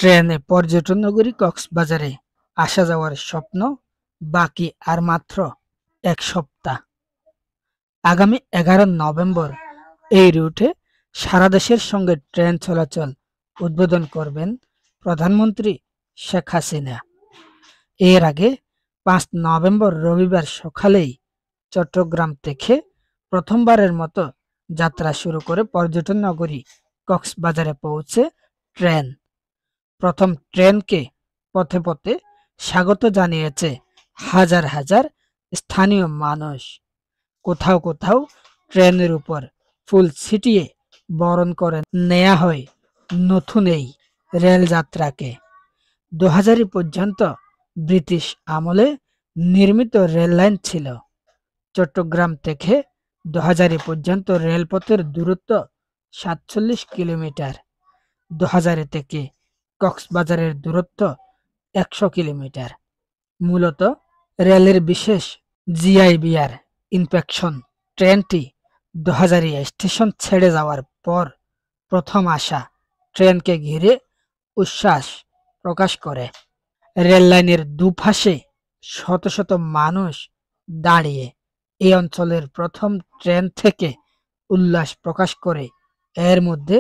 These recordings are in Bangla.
ট্রেনে পর্যটন নগরী কক্সবাজারে আসা যাওয়ার স্বপ্ন বাকি আর মাত্র ১ সপ্তাহ। আগামী ১১ নভেম্বর এই রুটে সারা দেশের সঙ্গে ট্রেন চলাচল উদ্বোধন করবেন প্রধানমন্ত্রী শেখ হাসিনা। এর আগে ৫ নভেম্বর রবিবার সকালেই চট্টগ্রাম থেকে প্রথমবারের মতো যাত্রা শুরু করে পর্যটন নগরী কক্সবাজারে পৌঁছে ট্রেন। প্রথম ট্রেনকে পথে পথে স্বাগত জানিয়েছে হাজার হাজার স্থানীয় মানুষ। কোথাও কোথাও ট্রেনের উপর ফুল ছিটিয়ে বরণ করে নেওয়া হয় নতুন এই রেলযাত্রাকে। ২০০০ পর্যন্ত ব্রিটিশ আমলে নির্মিত রেললাইন ছিল। চট্টগ্রাম থেকে ২০০০ পর্যন্ত রেলপথের দূরত্ব ৪৭ কিলোমিটার। ২০০০ থেকে কক্সবাজারের দূরত্ব ১০০ কিলোমিটার। মূলত রেলের বিশেষ জিআইবিআর ইন্সপেকশন ট্রেনটি ২০০০ স্টেশন ছেড়ে যাওয়ার পর প্রথম আসা ট্রেনকে ঘিরে উচ্ছ্বাস প্রকাশ করে। রেললাইনের দুপাশে শত শত মানুষ দাঁড়িয়ে এই অঞ্চলের প্রথম ট্রেন থেকে উল্লাস প্রকাশ করে। এর মধ্যে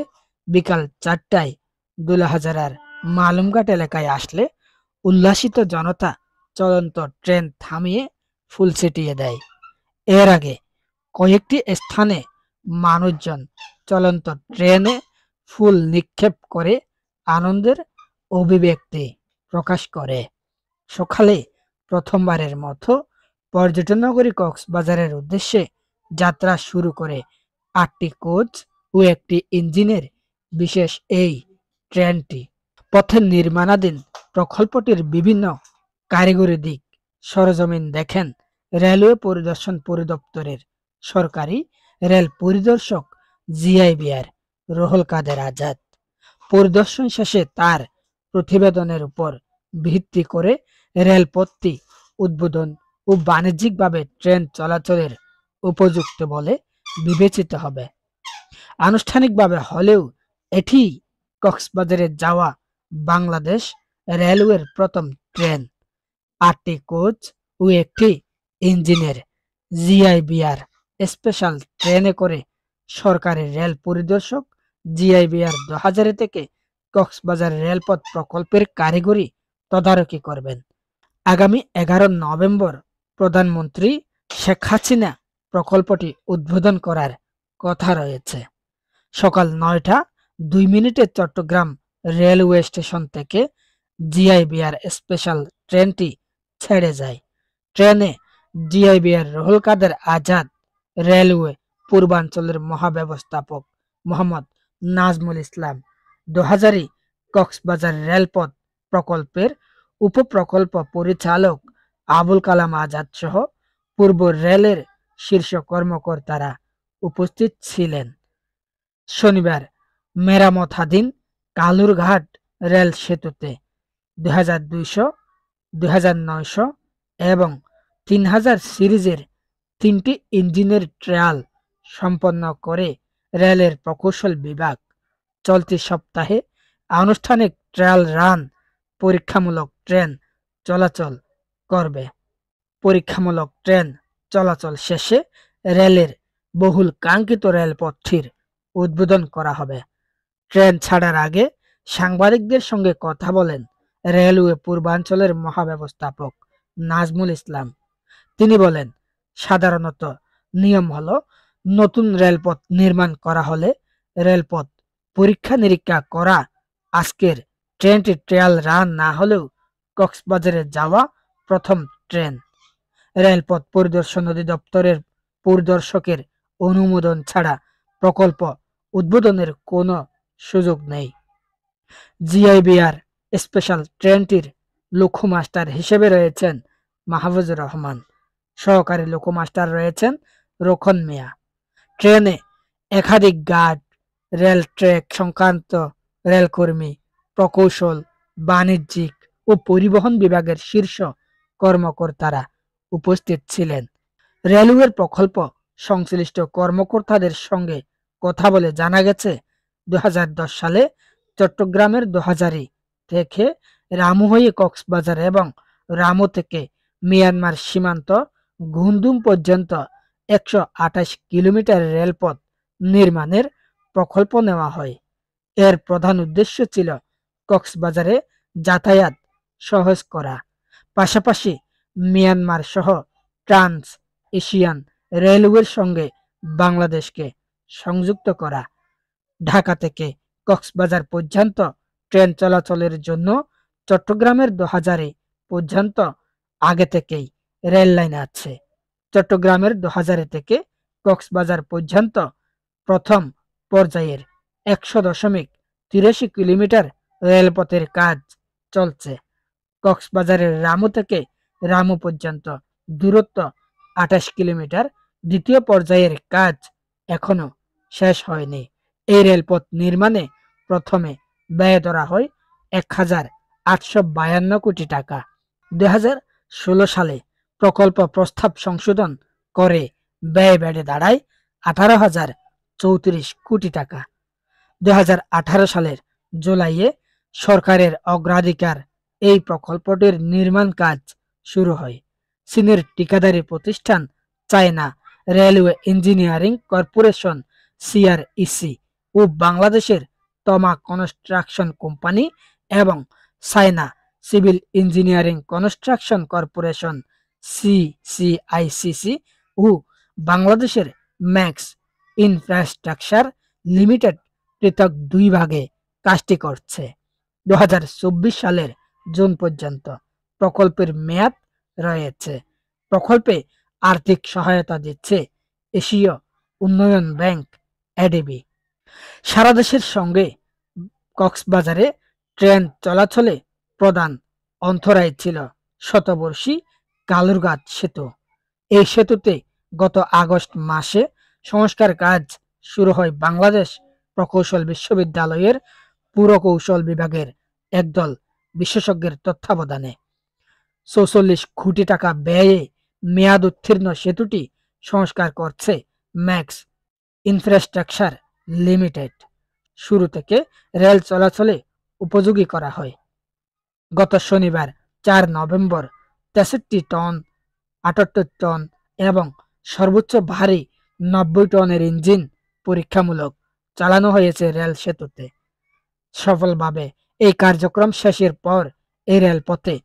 বিকাল ৪টায় দুলাহাজারার মালুমঘাট এলাকায় আসলে উল্লাসিত জনতা চলন্ত ট্রেন থামিয়ে ফুল ছিটিয়ে দেয়। এর আগে কয়েকটি স্থানে মানুষজন চলন্ত ট্রেনে ফুল নিক্ষেপ করে আনন্দের অভিব্যক্তি প্রকাশ করে। সকালে প্রথমবারের মতো পর্যটন নগরী কক্সবাজারের উদ্দেশ্যে যাত্রা শুরু করে ৮টি কোচ ও একটি ইঞ্জিনের বিশেষ এই ট্রেনটি। পথের নির্মাণাধীন প্রকল্পটির বিভিন্ন কারিগরি দিক সরজমিন দেখেন রেলওয়ে পরিদর্শন পরিদপ্তরের সরকারি রেল পরিদর্শক জিআইবিআর রুহুল কাদের আজাদ। পরিদর্শন শেষে তার প্রতিবেদনের উপর ভিত্তি করে রেলপথটি উদ্বোধন ও বাণিজ্যিকভাবে ট্রেন চলাচলের উপযুক্ত বলে বিবেচিত হবে। আনুষ্ঠানিকভাবে হলেও এটি কক্সবাজারে যাওয়া বাংলাদেশ রেলওয়ের প্রথম ট্রেন। ৮টি কোচ ও একটি ইঞ্জিনের জিআইবিআর স্পেশাল ট্রেনে করে সরকারি রেল পরিদর্শক জিআইবিআর ২০০০ থেকে কক্সবাজার রেলপথ প্রকল্পের কারিগরি তদারকি করবেন। আগামী ১১ নভেম্বর প্রধানমন্ত্রী শেখ হাসিনা প্রকল্পটি উদ্বোধন করার কথা রয়েছে। সকাল ৯টা ২ মিনিটে চট্টগ্রাম রেলওয়ে স্টেশন থেকে জিআইবিআর স্পেশাল ট্রেনটি ছেড়ে যায়। ট্রেনে জিআইবিআর রুহুল কাদের আজাদ, রেলওয়ে পূর্বাঞ্চলের মহাব্যবস্থাপক মোহাম্মদ নাজমুল ইসলাম, ২০০০ কক্সবাজার রেলপথ প্রকল্পের উপপ্রকল্প পরিচালক আবুল কালাম আজাদ সহ পূর্ব রেলের শীর্ষ কর্মকর্তারা উপস্থিত ছিলেন। শনিবার মেরামতাধীন কালুরঘাট রেল সেতুতে ২২০০, ২৯০০ এবং ৩০০০ সিরিজের ৩টি ইঞ্জিনের ট্রায়াল সম্পন্ন করে রেলের প্রকৌশল বিভাগ। চলতি সপ্তাহে আনুষ্ঠানিক ট্রায়াল রান পরীক্ষামূলক ট্রেন চলাচল করবে। পরীক্ষামূলক ট্রেন চলাচল শেষে রেলের বহুল কাঙ্ক্ষিত রেলপথটির উদ্বোধন করা হবে। ট্রেন ছাড়ার আগে সাংবাদিকদের সঙ্গে কথা বলেন রেলওয়ে পূর্বাঞ্চলের মহাব্যবস্থাপক নাজমুল ইসলাম। তিনি বলেন, সাধারণত নিয়ম হলো নতুন রেলপথ নির্মাণ করা হলে রেলপথ পরীক্ষা নিরীক্ষা করা। আজকের ট্রেনটি ট্রায়াল রান না হলেও কক্সবাজারে যাওয়া প্রথম ট্রেন। রেলপথ পরিদর্শন অধিদপ্তরের পরিদর্শকের অনুমোদন ছাড়া প্রকল্প উদ্বোধনের কোনো সুযোগ নেই। জিআইবিআর স্পেশাল ট্রেনটির লোকোমাস্টার হিসেবে রয়েছেন মাহফুজুর রহমান, সহকারী লোকোমাস্টার রয়েছেন রোকন মিয়া। ট্রেনে একাধিক গার্ড, রেল ট্র্যাক সংক্রান্ত রেলকর্মী, প্রকৌশল, বাণিজ্যিক ও পরিবহন বিভাগের শীর্ষ কর্মকর্তারা উপস্থিত ছিলেন। রেলওয়ের প্রকল্প সংশ্লিষ্ট কর্মকর্তাদের সঙ্গে কথা বলে জানা গেছে ২০১০ সালে চট্টগ্রামের ২০০০ থেকে রামু হয়ে কক্সবাজার এবং রামু থেকে মিয়ানমার সীমান্ত গুন্দুম পর্যন্ত 128 কিলোমিটার রেলপথ নির্মাণের প্রকল্প নেওয়া হয়। এর প্রধান উদ্দেশ্য ছিল কক্সবাজারে যাতায়াত সহজ করা, পাশাপাশি মিয়ানমার সহ ট্রান্স এশিয়ান রেলওয়ের সঙ্গে বাংলাদেশকে সংযুক্ত করা। ঢাকা থেকে কক্সবাজার পর্যন্ত ট্রেন চলাচলের জন্য চট্টগ্রামের দোহাজারী পর্যন্ত আগে থেকেই রেল লাইন আছে। চট্টগ্রামের দোহাজারী থেকে কক্সবাজার পর্যন্ত প্রথম পর্যায়ের 100.83 কিলোমিটার রেলপথের কাজ চলছে। কক্সবাজারের রামু থেকে রামু পর্যন্ত দূরত্ব 28 কিলোমিটার। দ্বিতীয় পর্যায়ের কাজ এখনো শেষ হয়নি। এই রেলপথ নির্মাণে প্রথমে ব্যয় ধরা হয় 1,852 কোটি টাকা। 2016 সালে প্রকল্প প্রস্তাব সংশোধন করে ব্যয় বেড়ে দাঁড়ায় 18,034 কোটি টাকা। 2018 সালের জুলাইয়ে সরকারের অগ্রাধিকার এই প্রকল্পটির নির্মাণ কাজ শুরু হয়। চীনের ঠিকাদারি প্রতিষ্ঠান China Railway Engineering Corporation CREC ও বাংলাদেশের তমা কনস্ট্রাকশন কোম্পানি এবং China civil engineering construction corporation CCICC ও বাংলাদেশের ম্যাক্স ইনফ্রাস্ট্রাকচার লিমিটেড পৃথক দুই ভাগে কাজটি করছে। 2024 সালের জুন পর্যন্ত প্রকল্পের মেয়াদ রয়েছে। প্রকল্পে আর্থিক সহায়তা দিচ্ছে এশীয় উন্নয়ন ব্যাংক এডিবি। সারা দেশের সঙ্গে কক্সবাজারে ট্রেন চলাচলে প্রধান অন্তরায় ছিল শতবর্ষী কালুরঘাট সেতু। এই সেতুতে গত আগস্ট মাসে সংস্কার কাজ শুরু হয় বাংলাদেশ প্রকৌশল বিশ্ববিদ্যালয়ের পুরকৌশল বিভাগের একদল বিশেষজ্ঞের তত্ত্বাবধানে। 44 কোটি টাকা ব্যয়ে মেয়াদ উত্তীর্ণ সেতুটি সংস্কার করছে ম্যাক্স ইনফ্রাস্ট্রাকচার লিমিটেড। শুরু থেকে রেল চলাচলে উপযোগী করা হয়। গত শনিবার 4 নভেম্বর 63 টন, 78 টন এবং সর্বোচ্চ ভারী 90 টনের ইঞ্জিন পরীক্ষামূলক চালানো হয়েছে রেল সেতুতে। সফলভাবে এই কার্যক্রম শেষের পর এই রেলপথে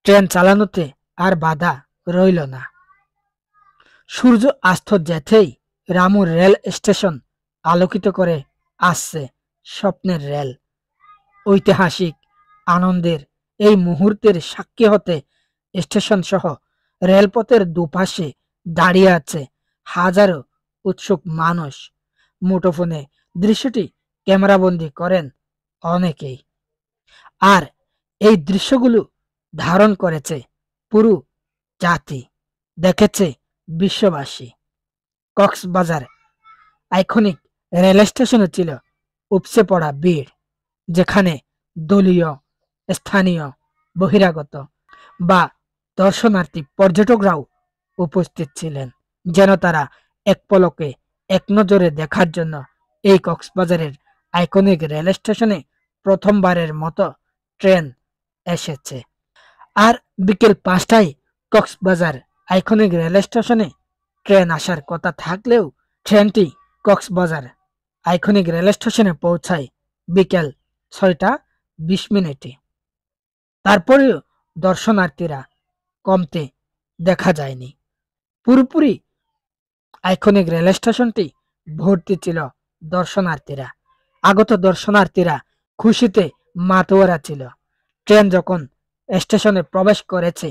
ট্রেন চালানোতে আর বাধা রইল না। সূর্য অস্ত যেতেই রামু রেল স্টেশন আলোকিত করে আসছে স্বপ্নের রেল। ঐতিহাসিক আনন্দের এই মুহূর্তের সাক্ষী হতে স্টেশন সহ রেলপথের দুপাশে দাঁড়িয়ে আছে হাজারো উৎসুক মানুষ। মুঠোফোনে দৃশ্যটি ক্যামেরাবন্দি করেন অনেকেই। আর এই দৃশ্যগুলো ধারণ করেছে পুরো জাতি, দেখেছে বিশ্ববাসী। কক্সবাজার আইকনিক রেল স্টেশনে ছিল উপচে পড়া ভিড়, যেখানে দলীয়, স্থানীয়, বহিরাগত বা দর্শনার্থী পর্যটকরাও উপস্থিত ছিলেন, যেন তারা এক পলকে এক নজরে দেখার জন্য এই কক্সবাজারের আইকনিক রেল স্টেশনে প্রথমবারের মতো ট্রেন এসেছে। আর বিকেল 5টায় কক্সবাজার আইকনিক রেল স্টেশনে ট্রেন আসার কথা থাকলেও ট্রেনটি কক্সবাজার আইকনিক রেল স্টেশনে পৌঁছায় বিকেল 6টা 20 মিনিটে। তারপরেও দর্শনার্থীরা কমতে দেখা যায়নি। পুরোপুরি আইকনিক রেল স্টেশনটি ভর্তি ছিল দর্শনার্থীরা। আগত দর্শনার্থীরা খুশিতে মাতোয়ারা ছিল। ট্রেন যখন স্টেশনে প্রবেশ করেছে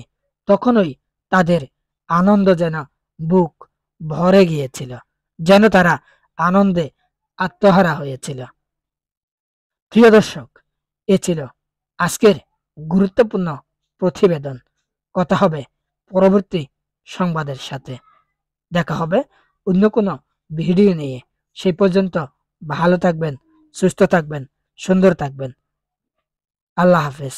তখনই তাদের আনন্দ যেন বুক ভরে গিয়েছিল, যেন তারা আনন্দে আত্মহারা হয়েছিল। প্রিয় দর্শক, এ ছিল আজকের গুরুত্বপূর্ণ প্রতিবেদন। কথা হবে পরবর্তী সংবাদের সাথে। দেখা হবে অন্য কোনো ভিডিও নিয়ে। সেই পর্যন্ত ভালো থাকবেন, সুস্থ থাকবেন, সুন্দর থাকবেন। আল্লাহ হাফেজ।